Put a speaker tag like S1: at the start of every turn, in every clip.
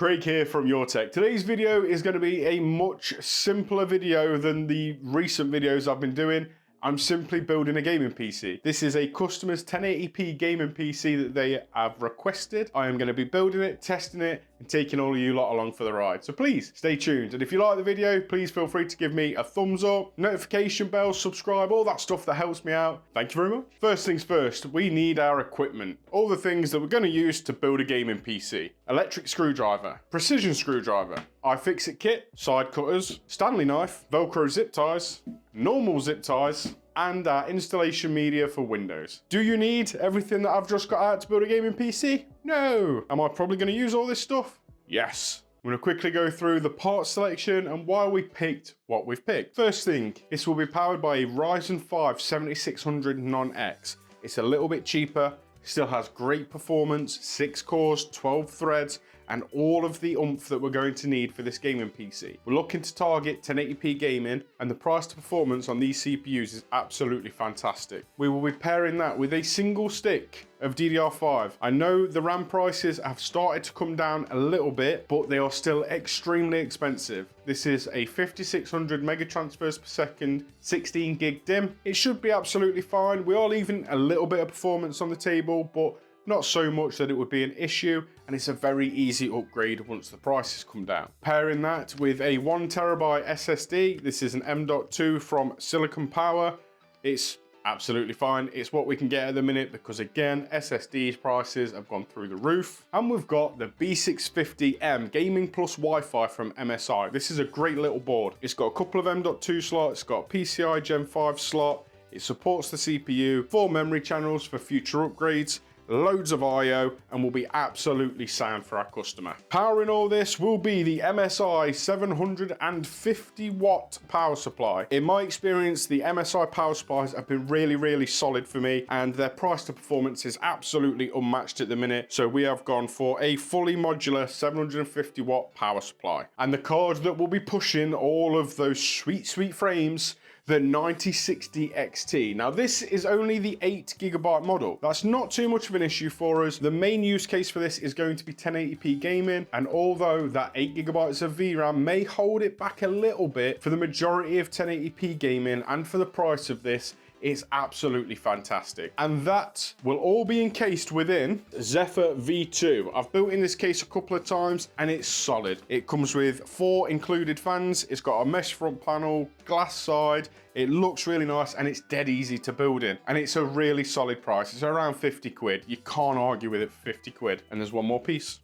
S1: Craig here from Your Tech. Today's video is going to be a much simpler video than the recent videos I've been doing. I'm simply building a gaming PC. This is a customer's 1080p gaming PC that they have requested. I am going to be building it, testing it, and taking all of you lot along for the ride. So please stay tuned. And if you like the video, please feel free to give me a thumbs up, notification bell, subscribe, all that stuff that helps me out. Thank you very much. First things first, we need our equipment. All the things that we're going to use to build a gaming PC. Electric screwdriver, precision screwdriver, iFixit kit, side cutters, Stanley knife, Velcro zip ties, normal zip ties, and our installation media for Windows. Do you need everything that I've just got out to build a gaming PC? No. Am I probably going to use all this stuff? Yes. I'm going to quickly go through the part selection and why we picked what we've picked. First thing, this will be powered by a Ryzen 5 7600 Non-X. It's a little bit cheaper, still has great performance, 6 cores, 12 threads, and all of the oomph that we're going to need for this gaming PC. We're looking to target 1080p gaming, and the price to performance on these CPUs is absolutely fantastic. We will be pairing that with a single stick of DDR5. I know the RAM prices have started to come down a little bit, but they are still extremely expensive. This is a 5600 mega transfers per second, 16 gig DIMM. It should be absolutely fine. We are leaving a little bit of performance on the table, but not so much that it would be an issue, and it's a very easy upgrade once the prices come down. Pairing that with a 1TB SSD, this is an M.2 from Silicon Power. It's absolutely fine. It's what we can get at the minute because, again, SSD's prices have gone through the roof. And we've got the B650M Gaming Plus Wi-Fi from MSI. This is a great little board. It's got a couple of M.2 slots, it's got a PCI Gen 5 slot, it supports the CPU, 4 memory channels for future upgrades, loads of I/O, and will be absolutely sound for our customer. Powering all this will be the MSI 750 watt power supply. In my experience, the MSI power supplies have been really solid for me, and their price to performance is absolutely unmatched at the minute. So we have gone for a fully modular 750 watt power supply. And the card that will be pushing all of those sweet frames, the 9060 XT. Now this is only the 8GB model. That's not too much of an issue for us. The main use case for this is going to be 1080p gaming, and although that 8GB of VRAM may hold it back a little bit, for the majority of 1080p gaming and for the price of this, it's absolutely fantastic. And that will all be encased within Zephyr V2. I've built in this case a couple of times and it's solid. It comes with 4 included fans. It's got a mesh front panel, glass side. It looks really nice and it's dead easy to build in. And it's a really solid price. It's around 50 quid. You can't argue with it for 50 quid. And there's one more piece.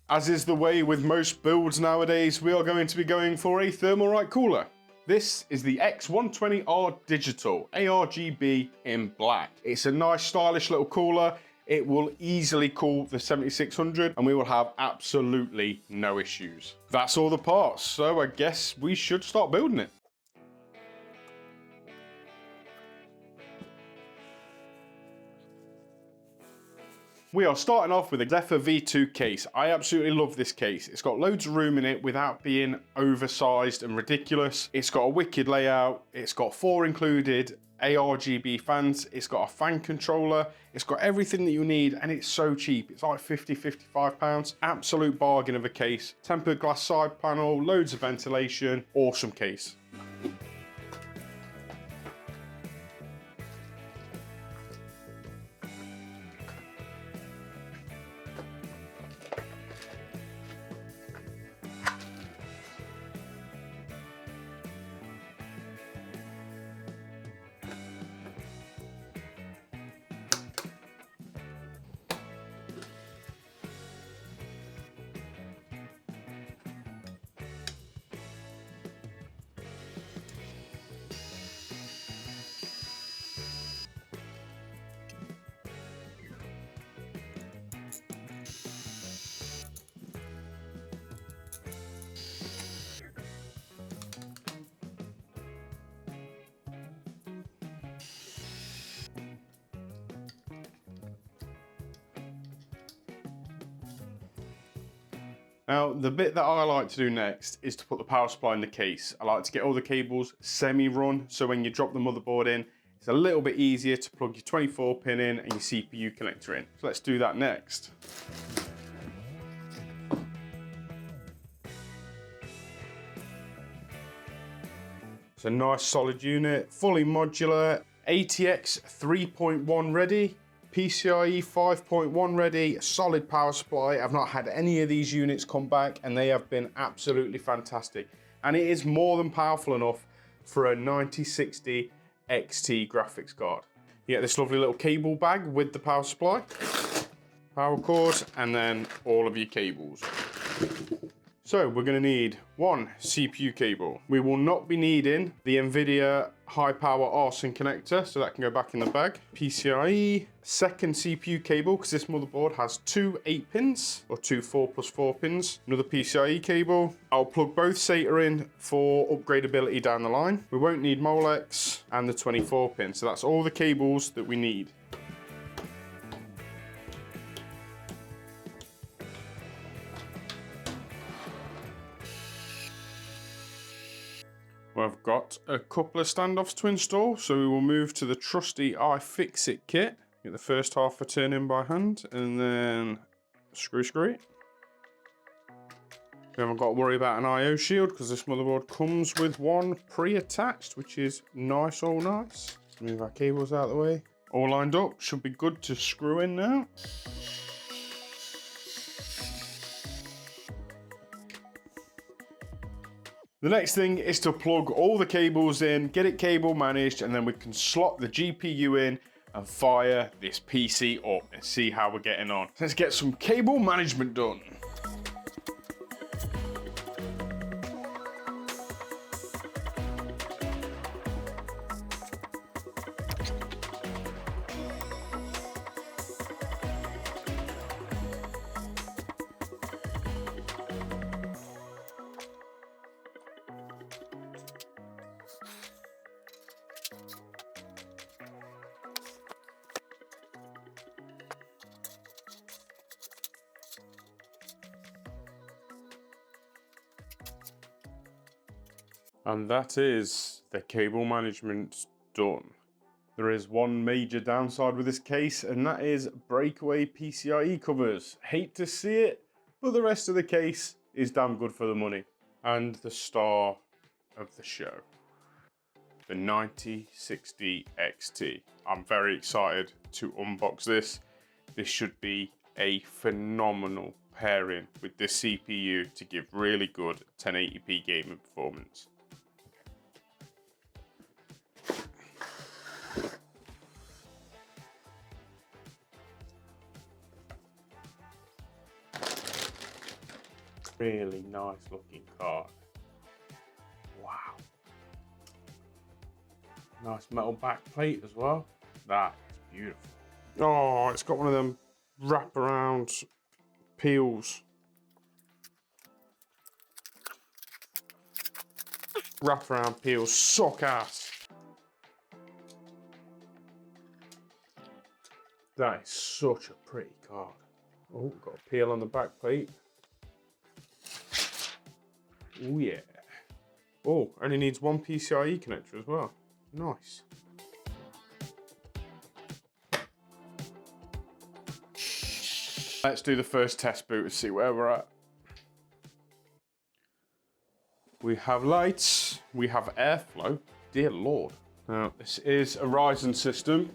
S1: As is the way with most builds nowadays, we are going to be going for a Thermalright cooler. This is the X120R Digital ARGB in black. It's a nice stylish little cooler. It will easily cool the 7600 and we will have absolutely no issues. That's all the parts, so I guess we should start building it. We are starting off with a Zephyr V2 case. I absolutely love this case. It's got loads of room in it without being oversized and ridiculous. It's got a wicked layout. It's got 4 included ARGB fans. It's got a fan controller. It's got everything that you need and it's so cheap. It's like 50–55 pounds. Absolute bargain of a case. Tempered glass side panel, loads of ventilation, awesome case. Now, the bit that I like to do next is to put the power supply in the case. I like to get all the cables semi-run, so when you drop the motherboard in, it's a little bit easier to plug your 24 pin in and your CPU connector in. So let's do that next. It's a nice solid unit, fully modular, ATX 3.1 ready, PCIe 5.1 ready, solid power supply. I've not had any of these units come back and they have been absolutely fantastic. And it is more than powerful enough for a 9060 XT graphics card. You get this lovely little cable bag with the power supply, power cord, and then all of your cables. So we're going to need one CPU cable. We will not be needing the NVIDIA high power rsync connector, so that can go back in the bag. PCIe, second CPU cable, because this motherboard has two 8 pins, or two 4+4 pins. Another PCIe cable. I'll plug both SATA in for upgradability down the line. We won't need Molex and the 24 pin, so that's all the cables that we need. I've got a couple of standoffs to install, so we will move to the trusty iFixit kit. Get the first half a turn in by hand, and then screw it. We haven't got to worry about an I/O shield because this motherboard comes with one pre-attached, which is nice, all nice. Move our cables out of the way. All lined up, should be good to screw in now. The next thing is to plug all the cables in, get it cable managed, and then we can slot the GPU in and fire this PC up and see how we're getting on. Let's get some cable management done. And that is the cable management done. There is one major downside with this case, and that is breakaway PCIe covers. Hate to see it, but the rest of the case is damn good for the money. And the star of the show, the 9060 XT. I'm very excited to unbox this. This should be a phenomenal pairing with this CPU to give really good 1080p gaming performance. Really nice looking card. Wow. Nice metal back plate as well. That is beautiful. Oh, it's got one of them wraparound peels. Wraparound peels, sock ass. That is such a pretty card. Oh, got a peel on the back plate. Oh yeah. Oh, only needs one PCIe connector as well. Nice. Let's do the first test boot and see where we're at. We have lights, we have airflow. Dear Lord. Now, this is a Ryzen system,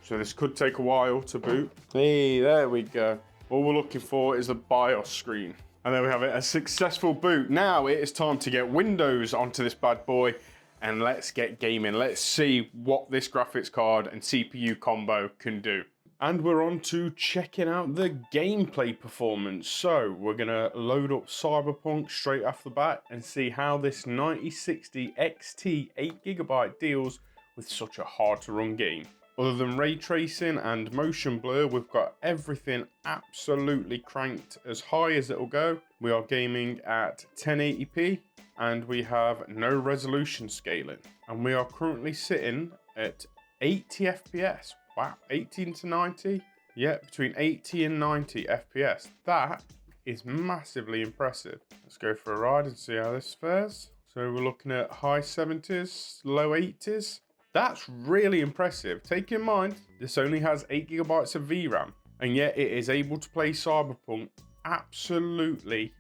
S1: so this could take a while to boot. Hey, there we go. All we're looking for is the BIOS screen. And there we have it, a successful boot. Now it is time to get Windows onto this bad boy and let's get gaming. Let's see what this graphics card and CPU combo can do. And we're on to checking out the gameplay performance. So we're gonna load up Cyberpunk straight off the bat and see how this 9060 XT 8GB deals with such a hard to run game. Other than ray tracing and motion blur, we've got everything absolutely cranked as high as it'll go. We are gaming at 1080p and we have no resolution scaling. And we are currently sitting at 80 FPS. Wow, 18 to 90? Yeah, between 80 and 90 FPS. That is massively impressive. Let's go for a ride and see how this fares. So we're looking at high 70s, low 80s. That's really impressive. Take in mind, this only has 8GB of VRAM, and yet it is able to play Cyberpunk absolutely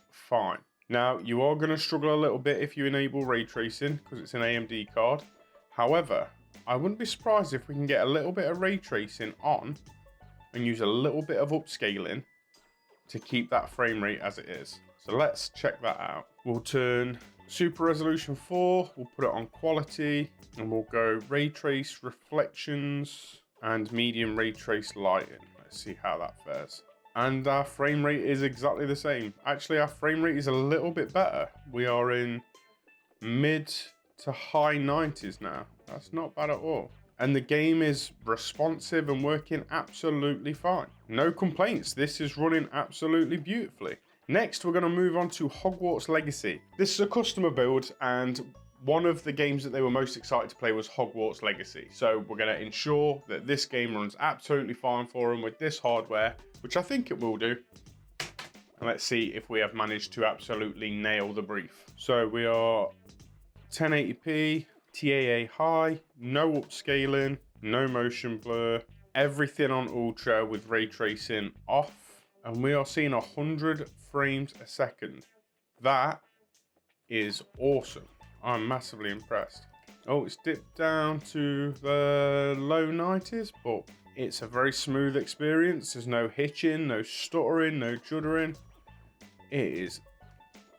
S1: fine. Now, you are going to struggle a little bit if you enable ray tracing because it's an AMD card. However, I wouldn't be surprised if we can get a little bit of ray tracing on and use a little bit of upscaling to keep that frame rate as it is. So let's check that out. We'll turn Super Resolution 4, we'll put it on quality, and we'll go ray trace reflections and medium ray trace lighting. Let's see how that fares. And our frame rate is exactly the same. Actually, our frame rate is a little bit better. We are in mid to high 90s now. That's not bad at all. And the game is responsive and working absolutely fine. No complaints. This is running absolutely beautifully. Next, we're going to move on to Hogwarts Legacy. This is a customer build, and one of the games that they were most excited to play was Hogwarts Legacy. So we're going to ensure that this game runs absolutely fine for them with this hardware, which I think it will do. And let's see if we have managed to absolutely nail the brief. So we are 1080p, TAA high, no upscaling, no motion blur, everything on ultra with ray tracing off. And we are seeing 100 frames a second. That is awesome. I'm massively impressed. Oh, it's dipped down to the low 90s, but it's a very smooth experience. There's no hitching, no stuttering, no juddering. It is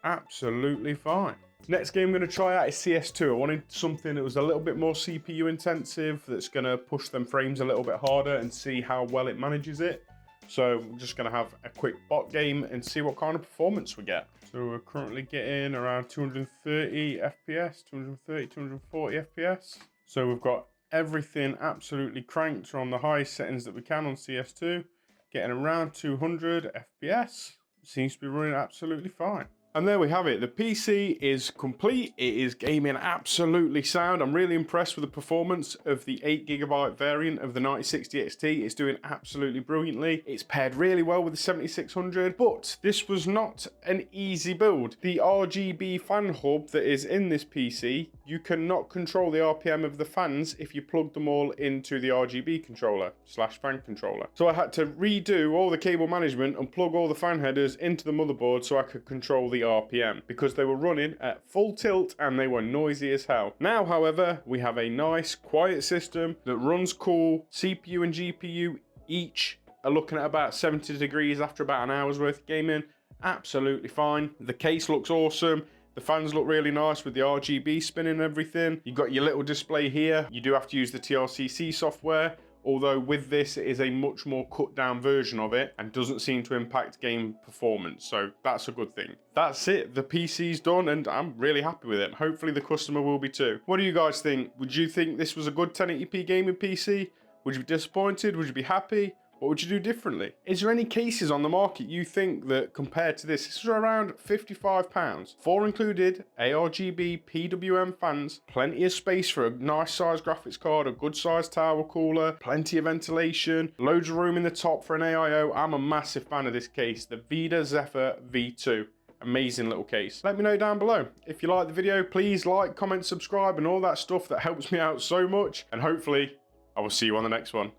S1: absolutely fine. Next game I'm going to try out is CS2. I wanted something that was a little bit more CPU intensive, that's going to push them frames a little bit harder and see how well it manages it. So I'm just going to have a quick bot game and see what kind of performance we get. So we're currently getting around 230 FPS, 230, 240 FPS. So we've got everything absolutely cranked. We're on the highest settings that we can on CS2, getting around 200 FPS. Seems to be running absolutely fine. And there we have it. The PC is complete. It is gaming absolutely sound. I'm really impressed with the performance of the 8GB variant of the 9060 XT. It's doing absolutely brilliantly. It's paired really well with the 7600, but this was not an easy build. The RGB fan hub that is in this PC, you cannot control the RPM of the fans if you plug them all into the RGB controller / fan controller. So I had to redo all the cable management and plug all the fan headers into the motherboard so I could control the RPM, because they were running at full tilt and they were noisy as hell. Now, however, we have a nice quiet system that runs cool. CPU and GPU each are looking at about 70 degrees after about an hour's worth of gaming. Absolutely fine. The case looks awesome. The fans look really nice with the RGB spinning and everything. You've got your little display here. You do have to use the TRCC software, although with this it is a much more cut down version of it and doesn't seem to impact game performance, so that's a good thing. That's it, the PC's done and I'm really happy with it. Hopefully the customer will be too. What do you guys think? Would you think this was a good 1080p gaming PC? Would you be disappointed? Would you be happy? What would you do differently? Is there any cases on the market you think that compared to this is around £55? 4 included, ARGB, PWM fans, plenty of space for a nice size graphics card, a good size tower cooler, plenty of ventilation, loads of room in the top for an AIO. I'm a massive fan of this case, the Vida Zephyr V2. Amazing little case. Let me know down below. If you like the video, please like, comment, subscribe, and all that stuff that helps me out so much. And hopefully, I will see you on the next one.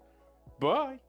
S1: Bye.